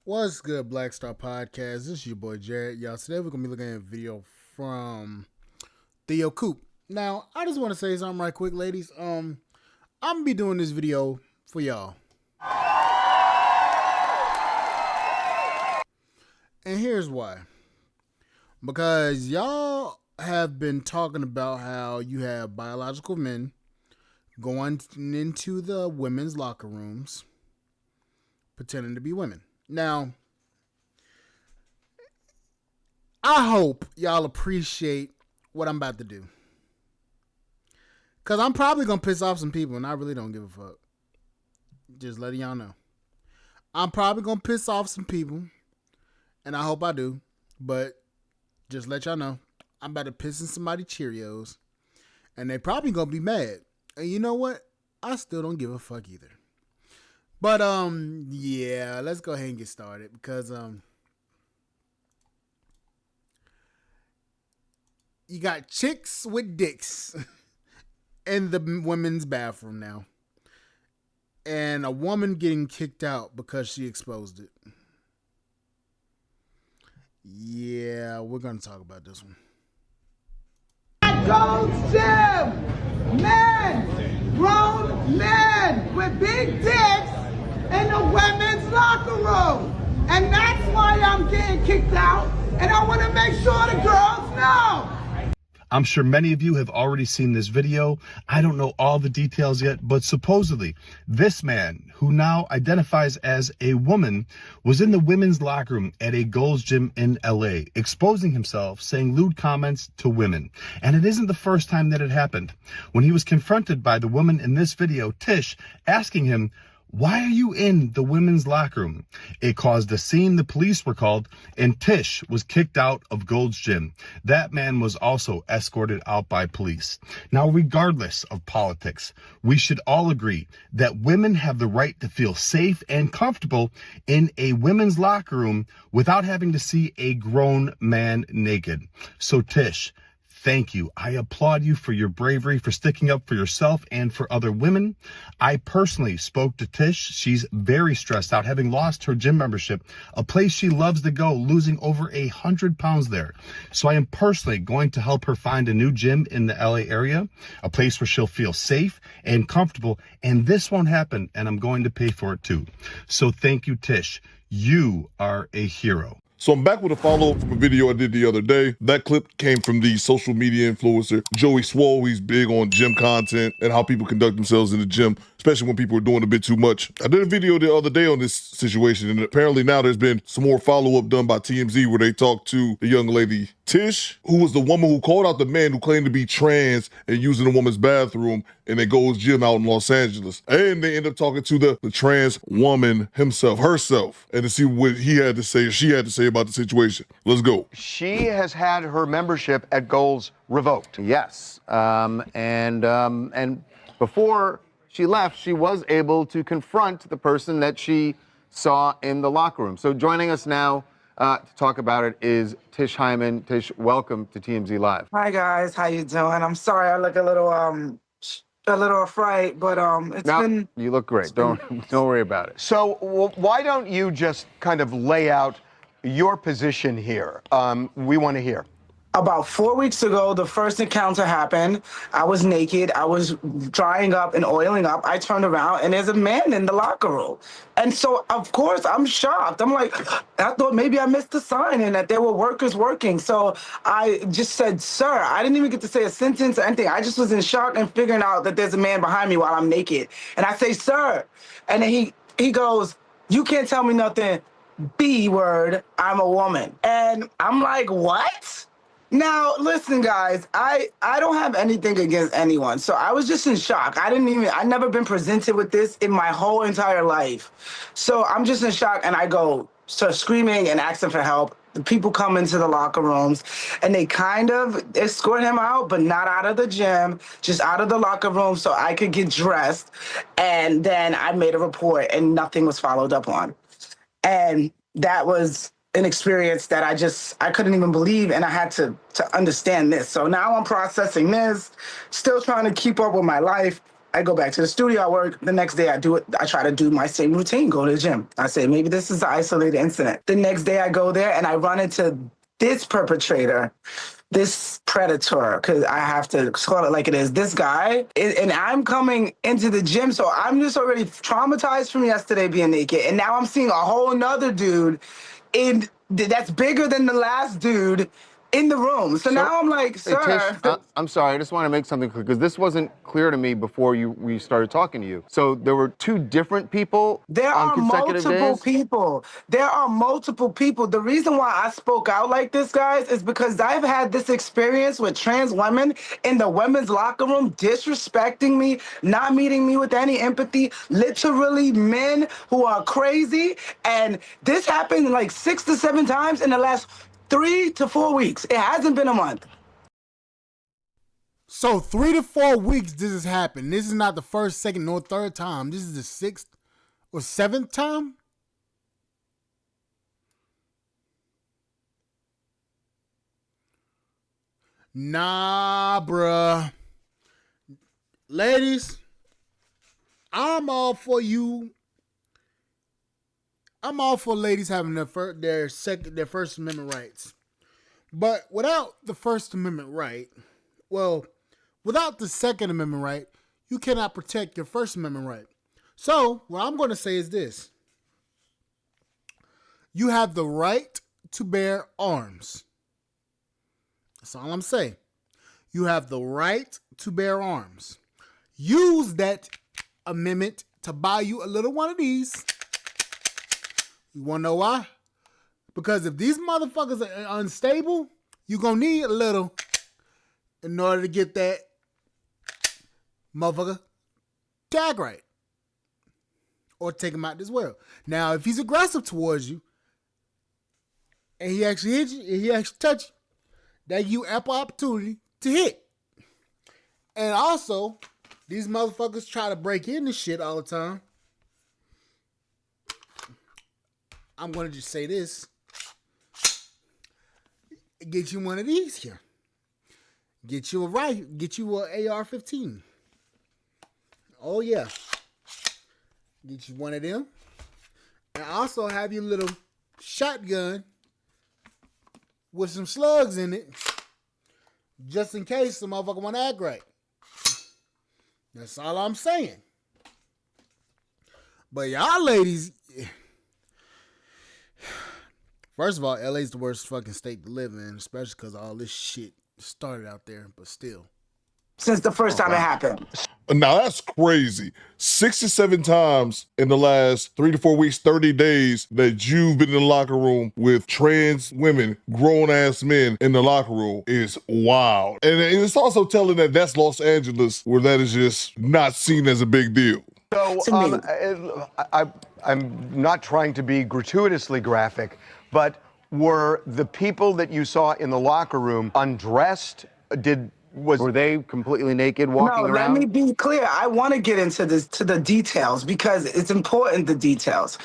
What's good, Black Star Podcast? This is your boy Jared. Y'all, today we're gonna be looking at a video from Theo Coop. Now, I just want to say something right quick, ladies. I'm gonna be doing this video for y'all, and here's why. Because y'all have been talking about how you have biological men going into the women's locker rooms pretending to be women. Now, I hope y'all appreciate what I'm about to do. Because I'm probably going to piss off some people, and I really don't give a fuck. Just letting y'all know. I'm probably going to piss off some people, and I hope I do. But just let y'all know, I'm about to piss in somebody's Cheerios, and they probably going to be mad. And you know what? I still don't give a fuck either. But, yeah, let's go ahead and get started. Because, you got chicks with dicks in the women's bathroom now. And a woman getting kicked out because she exposed it. Yeah, we're going to talk about this one. Gold's Gym! Men! Grown men with big dicks in the women's locker room! And that's why I'm getting kicked out, and I want to make sure the girls know! I'm sure many of you have already seen this video. I don't know all the details yet, but supposedly this man, who now identifies as a woman, was in the women's locker room at a Gold's Gym in LA, exposing himself, saying lewd comments to women. And it isn't the first time that it happened. When he was confronted by the woman in this video, Tish, asking him, "Why are you in the women's locker room?" It caused a scene. The police were called, and Tish was kicked out of Gold's Gym. That man was also escorted out by police. Now, regardless of politics, we should all agree that women have the right to feel safe and comfortable in a women's locker room without having to see a grown man naked. So, Tish, thank you. I applaud you for your bravery, for sticking up for yourself and for other women. I personally spoke to Tish. She's very stressed out, having lost her gym membership, a place she loves to go, losing over 100 pounds there. So I am personally going to help her find a new gym in the LA area, a place where she'll feel safe and comfortable. And this won't happen, and I'm going to pay for it too. So thank you, Tish. You are a hero. So I'm back with a follow-up from a video I did the other day. That clip came from the social media influencer, Joey Swole. He's big on gym content and how people conduct themselves in the gym, especially when people are doing a bit too much. I did a video the other day on this situation, and apparently now there's been some more follow-up done by TMZ where they talked to the young lady, Tish, who was the woman who called out the man who claimed to be trans and using a woman's bathroom in a Gold's Gym out in Los Angeles. And they end up talking to the trans woman herself, and to see what he had to say, or she had to say about the situation. Let's go. She has had her membership at Gold's revoked. Yes, and before she left, she was able to confront the person that she saw in the locker room. So joining us now to talk about it is Tish Hyman. Tish, welcome to TMZ Live. Hi guys, how you doing? I'm sorry I look a little afraid, but You look great. Don't worry about it. So why don't you just kind of lay out your position here? We want to hear. About 4 weeks ago, the first encounter happened. I was naked. I was drying up and oiling up. I turned around and there's a man in the locker room. And so, of course, I'm shocked. I'm like, I thought maybe I missed a sign and that there were workers working. So I just said, "Sir," I didn't even get to say a sentence or anything. I just was in shock and figuring out that there's a man behind me while I'm naked. And I say, "Sir." And then he goes, "You can't tell me nothing. B word, I'm a woman." And I'm like, what? Now, listen, guys, I don't have anything against anyone. So I was just in shock. I never been presented with this in my whole entire life. So I'm just in shock, and I start screaming and asking for help. The people come into the locker rooms and they kind of escort him out, but not out of the gym, just out of the locker room so I could get dressed. And then I made a report and nothing was followed up on. And that was an experience that I couldn't even believe, and I had to understand this. So now I'm processing this, still trying to keep up with my life. I go back to the studio, I work. The next day I do it. I try to do my same routine, go to the gym. I say, maybe this is an isolated incident. The next day I go there and I run into this perpetrator, this predator, because I have to call it like it is, this guy, and I'm coming into the gym, so I'm just already traumatized from yesterday being naked, and now I'm seeing a whole nother dude that's bigger than the last dude in the room. So now I'm like, Hey, sir. Tish, I'm sorry. I just want to make something clear because this wasn't clear to me before we started talking to you. So there were two different people There on are consecutive multiple days? people. There are multiple people. The reason why I spoke out like this, guys, is because I've had this experience with trans women in the women's locker room disrespecting me, not meeting me with any empathy, literally men who are crazy. And this happened like 6 to 7 times in the last 3 to 4 weeks. It hasn't been a month. So 3 to 4 weeks this has happened. This is not the first, second, nor third time. This is the 6th or 7th time. Nah, bruh. Ladies, I'm all for you. I'm all for ladies having their First Amendment rights. But without the First Amendment right, well, without the Second Amendment right, you cannot protect your First Amendment right. So, what I'm going to say is this. You have the right to bear arms. That's all I'm saying. You have the right to bear arms. Use that amendment to buy you a little one of these. You want to know why? Because if these motherfuckers are unstable, you're going to need a little in order to get that motherfucker tag right. Or take him out this world. Now, if he's aggressive towards you, and he actually hit you, and he actually touch you, that you ample opportunity to hit. And also, these motherfuckers try to break in this shit all the time. I'm going to just say this. Get you one of these here. Get you a AR-15. Oh, yeah. Get you one of them. And also have your little shotgun with some slugs in it. Just in case the motherfucker want to act right. That's all I'm saying. But y'all ladies... First of all, LA's the worst fucking state to live in, especially because all this shit started out there, but still. Since the first time it happened. Now that's crazy. 6 to 7 times in the last 3 to 4 weeks, 30 days that you've been in the locker room with trans women, grown ass men in the locker room is wild. And it's also telling that that's Los Angeles, where that is just not seen as a big deal. So I'm not trying to be gratuitously graphic, but were the people that you saw in the locker room undressed? Were they completely naked walking around? Let me be clear. I want to get into this, to the details, because it's important, the details.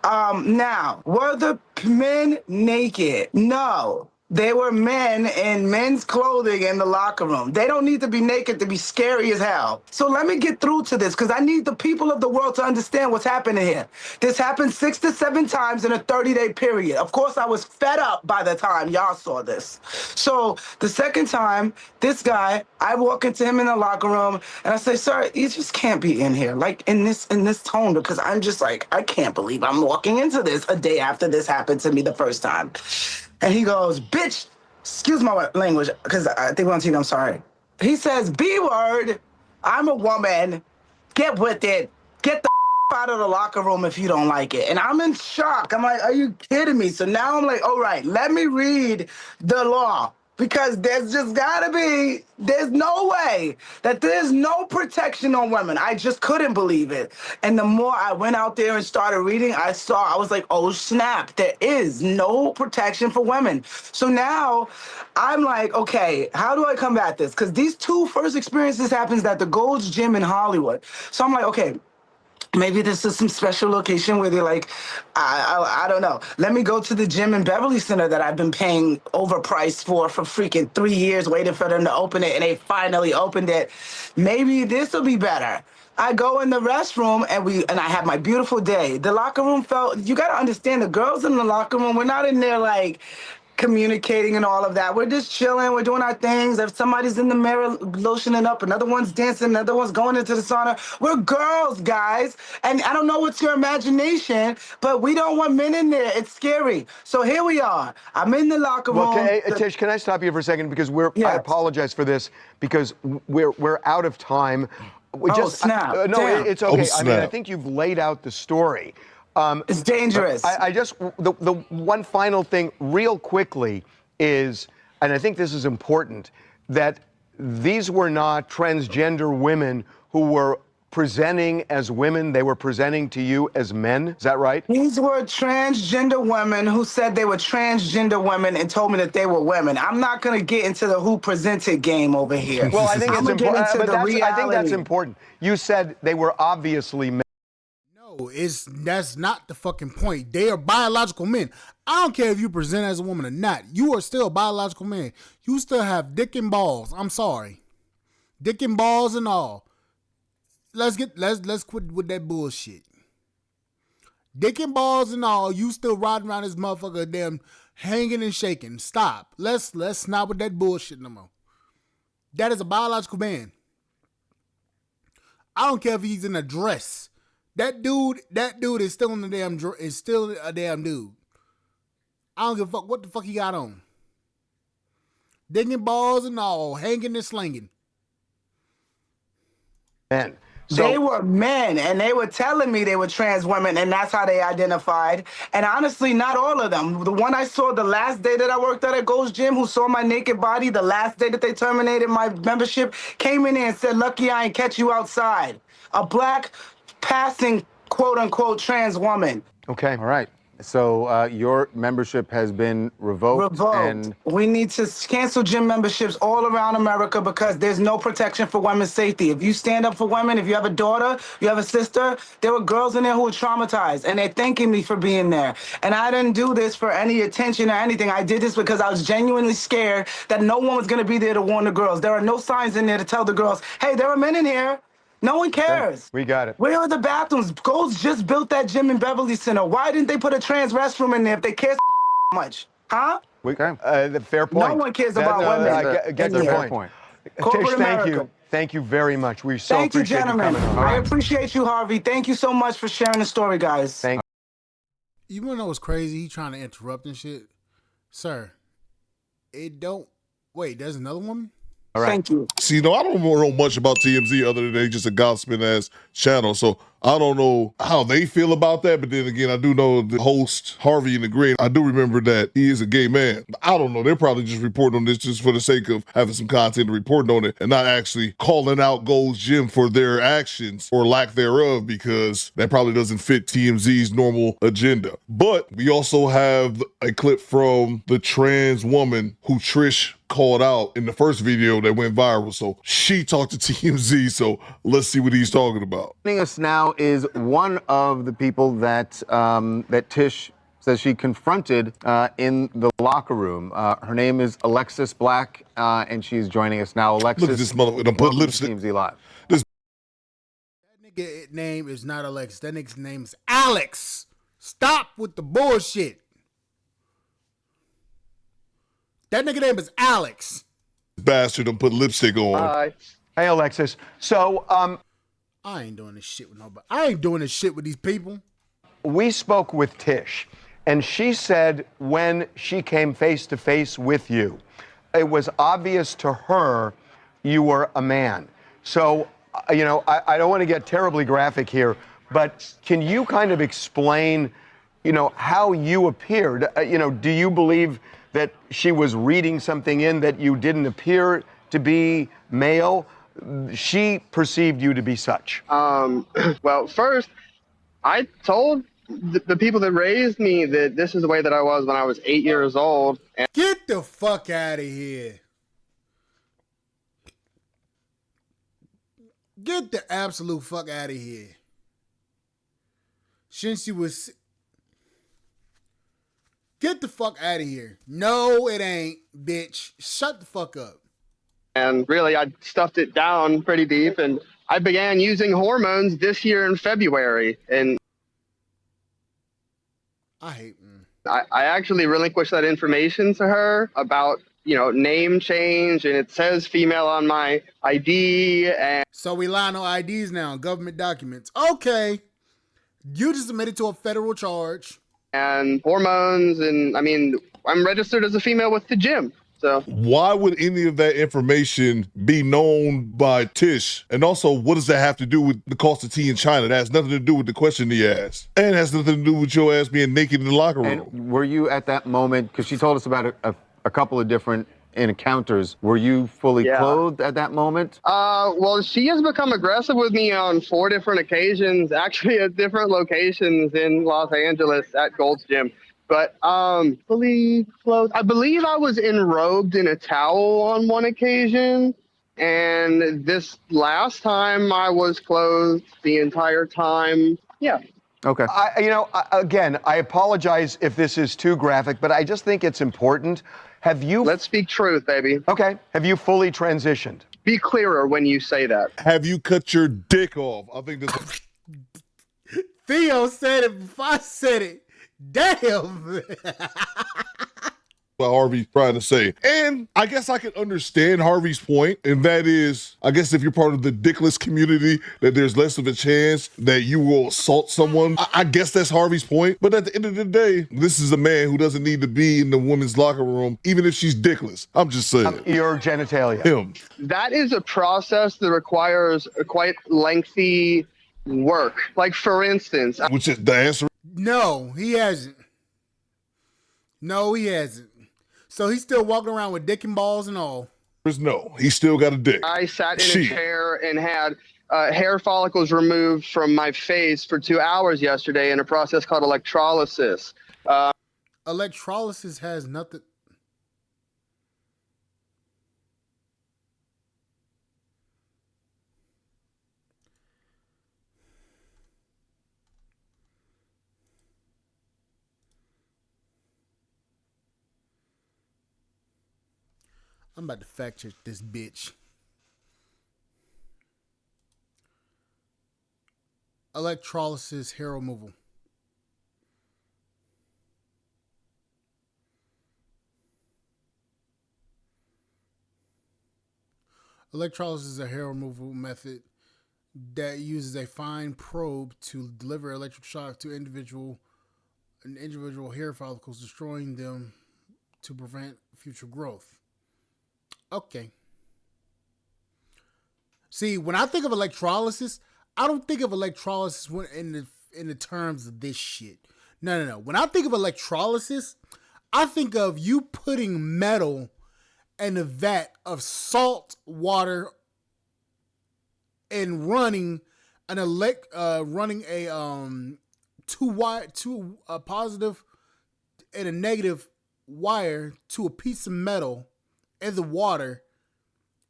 Now, were the men naked? No. They were men in men's clothing in the locker room. They don't need to be naked to be scary as hell. So let me get through to this, because I need the people of the world to understand what's happening here. This happened 6 to 7 times in a 30-day period. Of course, I was fed up by the time y'all saw this. So the second time, this guy, I walk into him in the locker room, and I say, sir, you just can't be in here, like in this tone, because I'm just like, I can't believe I'm walking into this a day after this happened to me the first time. And he goes, bitch, excuse my language, because I think we're on TV, I'm sorry. He says, B-word, I'm a woman, get with it, get the out of the locker room if you don't like it. And I'm in shock. I'm like, are you kidding me? So now I'm like, all right, let me read the law. Because there's no way that there's no protection on women. I just couldn't believe it. And the more I went out there and started reading, I was like, oh snap, there is no protection for women. So now I'm like, okay, how do I combat this? Because these two first experiences happens at the Gold's Gym in Hollywood. So I'm like, okay, Maybe this is some special location where they're like, I don't know. Let me go to the gym in Beverly Center that I've been paying overpriced for freaking 3 years, waiting for them to open it, and they finally opened it. Maybe this will be better. I go in the restroom and I have my beautiful day. The locker room felt, you got to understand, the girls in the locker room, we're not in there like communicating and all of that. We're just chilling. We're doing our things. If somebody's in the mirror lotioning up, another one's dancing, another one's going into the sauna. We're girls, guys. And I don't know what's your imagination, but we don't want men in there. It's scary. So here we are. I'm in the locker room. Well, Tish, can I stop you for a second? Because I Yes. apologize for this because we're out of time. Snap. No, Damn. it's okay. Oh, I mean, I snap. think you've laid out the story. It's dangerous. I just, the one final thing real quickly is, and I think this is important, that these were not transgender women who were presenting as women. They were presenting to you as men. Is that right? These were transgender women who said they were transgender women and told me that they were women. I'm not going to get into the who presented game over here. Well, I think it's I'ma get important. into But the I think that's reality. important. You said they were obviously men. No, that's not the fucking point. They are biological men. I don't care if you present as a woman or not. You are still a biological man. You still have dick and balls. I'm sorry. Dick and balls and all. Let's quit with that bullshit. Dick and balls and all, you still riding around this motherfucker damn hanging and shaking. Stop. Let's not with that bullshit no more. That is a biological man. I don't care if he's in a dress. That dude is still in the damn is still a damn dude. I don't give a fuck what the fuck he got on. Dick and balls and all, hanging and slinging. Men. They were men, and they were telling me they were trans women, and that's how they identified. And honestly, not all of them. The one I saw the last day that I worked at Gold's Gym, who saw my naked body the last day that they terminated my membership, came in there and said, "Lucky I ain't catch you outside." A black passing quote-unquote trans woman. Okay. All right. So your membership has been revoked. And We need to cancel gym memberships all around America because there's no protection for women's safety. If you stand up for women, if you have a daughter, you have a sister, there were girls in there who were traumatized, and they're thanking me for being there. And I didn't do this for any attention or anything. I did this because I was genuinely scared that no one was going to be there to warn the girls. There are no signs in there to tell the girls, hey, there are men in here. No one cares. we got it. Where are the bathrooms? Gold's just built that gym in Beverly Center. Why didn't they put a trans restroom in there if they care so much? Huh? The fair point. No one cares about women. I get That's your a fair point. Corporate Tish, thank America. you. Thank you very much. We so Thank you, appreciate gentlemen. you coming on. I appreciate you, Harvey. Thank you so much for sharing the story, guys. Thank You wanna know what's crazy? He trying to interrupt and shit. Sir, it don't wait, there's another woman? All right. Thank you. See, no, I don't know much about TMZ other than they just a gossiping ass channel. So I don't know how they feel about that. But then again, I do know the host, Harvey in the Green. I do remember that he is a gay man. I don't know. They're probably just reporting on this just for the sake of having some content and reporting on it and not actually calling out Gold's Gym for their actions or lack thereof, because that probably doesn't fit TMZ's normal agenda. But we also have a clip from the trans woman who Trish called out in the first video that went viral. So she talked to TMZ. So let's see what he's talking about. Joining us now is one of the people that that Tish says she confronted in the locker room. Her name is Alexis Black, and she's joining us now. Alexis, Look at this motherfucker. Done put welcome to lipstick. TMZ Live. That nigga name is not Alexis. That nigga's name is Alex. Stop with the bullshit. That nigga name is Alex. Bastard done put lipstick on. Hi. Hey, Alexis. So, I ain't doing this shit with nobody. I ain't doing this shit with these people. we spoke with Tish, and she said when she came face to face with you, it was obvious to her you were a man. So, I don't want to get terribly graphic here, but can you kind of explain, how you appeared? Do you believe that she was reading something in that you didn't appear to be male? She perceived you to be such. Well, first, I told the people that raised me that this is the way that I was when I was 8 years old. And Get the fuck out of here. Get the absolute fuck out of here. since she was... Get the fuck out of here. No, it ain't, bitch. Shut the fuck up. And really, I stuffed it down pretty deep, and I began using hormones this year in February. And I hate... I actually relinquished that information to her about, name change, and it says female on my ID. And So we lying on IDs now, government documents. Okay. You just admitted to a federal charge. And hormones, and I'm registered as a female with the gym. So Why would any of that information be known by Tish? And also, what does that have to do with the cost of tea in China? That has nothing to do with the question he asked. And has nothing to do with your ass being naked in the locker room. And were you at that moment, because she told us about a couple of different encounters, were you fully clothed at that moment? well, she has become aggressive with me on 4 different occasions, actually at different locations in Los Angeles at Gold's Gym. But fully clothed, I believe I was enrobed in a towel on one occasion. And this last time I was clothed the entire time. Yeah. Okay. Again, I apologize if this is too graphic, but I just think it's important. Let's speak truth, baby. Okay. Have you fully transitioned? Be clearer when you say that. Have you cut your dick off? I think that's... Theo said it before I said it. Damn. what Harvey's trying to say. And I guess I can understand Harvey's point, and that is, I guess if you're part of the dickless community, that there's less of a chance that you will assault someone. I guess that's Harvey's point. But at the end of the day, this is a man who doesn't need to be in the woman's locker room, even if she's dickless. I'm just saying. Your genitalia. Him. That is a process that requires a quite lengthy work. Like, for instance... Which is the answer? No, he hasn't. No, he hasn't. So he's still walking around with dick and balls and all. No, he still got a dick. I sat in a chair and had hair follicles removed from my face for 2 hours yesterday in a process called electrolysis. Electrolysis has nothing... I'm about to fact check this bitch. Electrolysis, hair removal. Electrolysis is a hair removal method that uses a fine probe to deliver electric shock to individual hair follicles, destroying them to prevent future growth. Okay. See, when I think of electrolysis, I don't think of electrolysis in the terms of this shit. No. When I think of electrolysis, I think of you putting metal in a vat of salt water and running a positive and a negative wire to a piece of metal in the water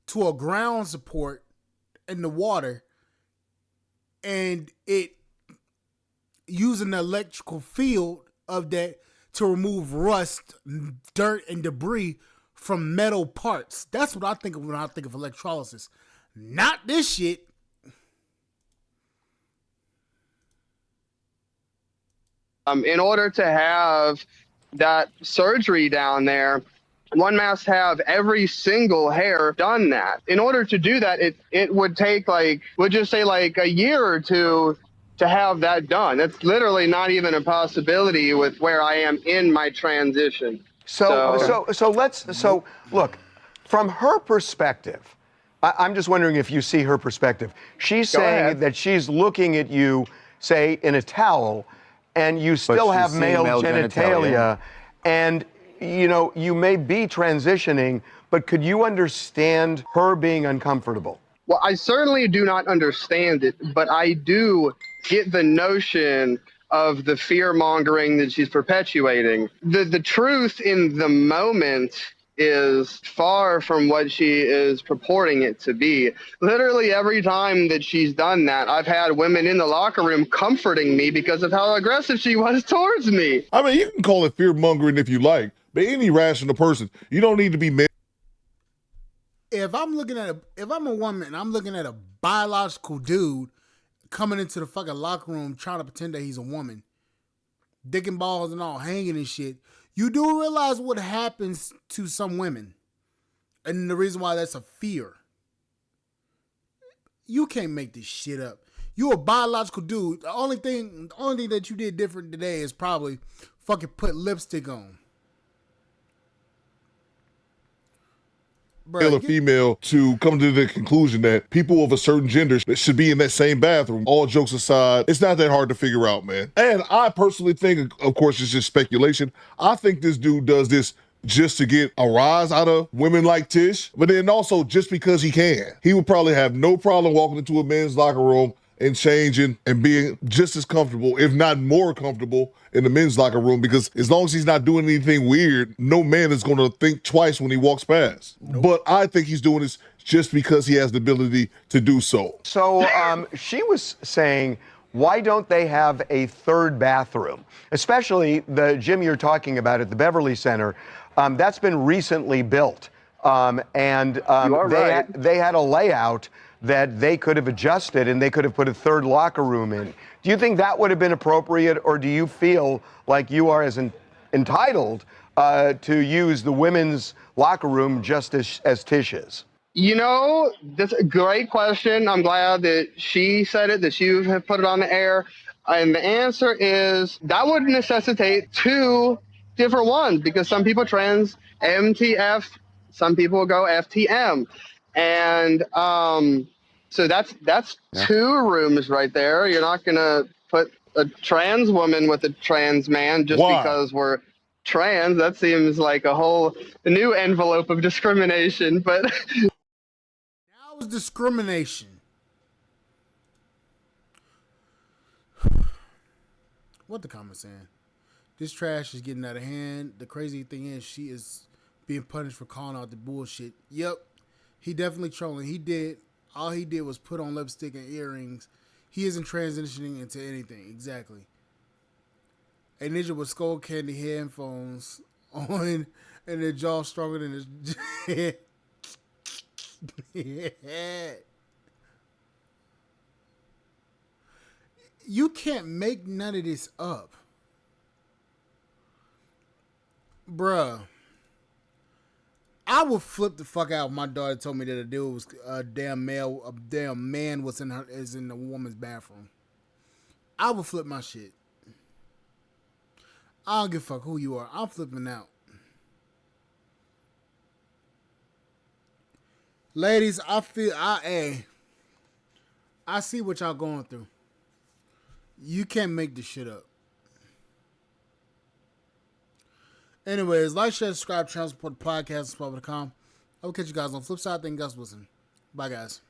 to a ground support in the water, and it using the electrical field of that to remove rust, dirt, and debris from metal parts. That's what I think of when I think of electrolysis. Not this shit. In order to have that surgery down there, one must have every single hair done that. In order to do that, it would take we'll just say a year or two to have that done. That's literally not even a possibility with where I am in my transition. So look, from her perspective, I'm just wondering if you see her perspective. She's saying that she's looking at you, say, in a towel, and you still have male genitalia, and you may be transitioning, but could you understand her being uncomfortable? Well, I certainly do not understand it, but I do get the notion of the fear mongering that she's perpetuating. The truth in the moment is far from what she is purporting it to be. Literally every time that she's done that, I've had women in the locker room comforting me because of how aggressive she was towards me. I mean, you can call it fear mongering if you like, but any rational person, you don't need to be mad. If I'm a woman and I'm looking at a biological dude coming into the fucking locker room trying to pretend that he's a woman, dick and balls and all hanging and shit, you do realize what happens to some women. And the reason why that's a fear. You can't make this shit up. You're a biological dude. The only thing that you did different today is probably fucking put lipstick on. Male or female to come to the conclusion that people of a certain gender should be in that same bathroom. All jokes aside, it's not that hard to figure out, man. And I personally think, of course, it's just speculation. I think this dude does this just to get a rise out of women like Tish, but then also just because he can. He would probably have no problem walking into a men's locker room and changing and being just as comfortable, if not more comfortable, in the men's locker room, because as long as he's not doing anything weird, no man is going to think twice when he walks past. Nope. But I think he's doing this just because he has the ability to do so. So she was saying, why don't they have a third bathroom? Especially the gym you're talking about at the Beverly Center. That's been recently built. They had a layout that they could have adjusted and they could have put a third locker room in. Do you think that would have been appropriate, or do you feel like you are as entitled to use the women's locker room just as Tish is? You know, that's a great question. I'm glad that she said it, that you have put it on the air. And the answer is that would necessitate two different ones, because some people trans MTF, some people go FTM. And so that's two rooms right there. You're not going to put a trans woman with a trans man just because we're trans. That seems like a new envelope of discrimination. But that was discrimination. What the comments saying? This trash is getting out of hand. The crazy thing is, she is being punished for calling out the bullshit. Yep. He definitely trolling. All he did was put on lipstick and earrings. He isn't transitioning into anything. Exactly. A ninja with skull candy headphones on and their jaw stronger than his head. You can't make none of this up. Bruh. I would flip the fuck out if my daughter told me that a dude was a damn man was in the woman's bathroom. I would flip my shit. I don't give a fuck who you are. I'm flipping out. Ladies, I see what y'all going through. You can't make this shit up. Anyways, like, share, subscribe, channel, support the podcast, support.com. I will catch you guys on the flip side. Thank you guys for listening. Bye, guys.